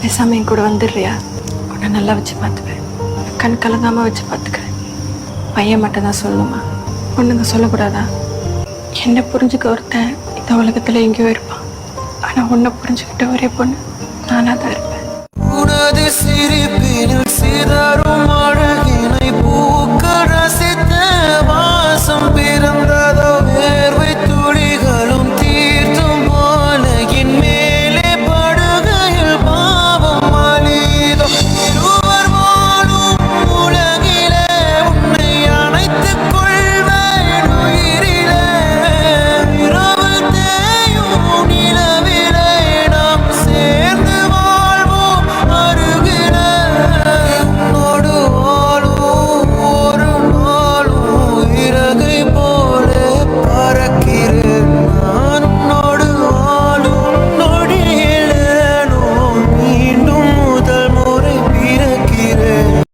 பேசாமல் என் கூட வந்துடுறியா? உன்னை நல்லா வச்சு பார்த்துப்பேன். கண் கலங்காமல் வச்சு பார்த்துக்கிறேன். பையன் மட்டும்தான் சொல்லணுமா? பொண்ணுங்க சொல்லக்கூடாதா? என்னை புரிஞ்சுக்க ஒருத்தன் இந்த உலகத்தில் எங்கேயோ இருப்பான். ஆனால் உன்னை புரிஞ்சுக்கிட்ட ஒரே பொண்ணு நானாக தான்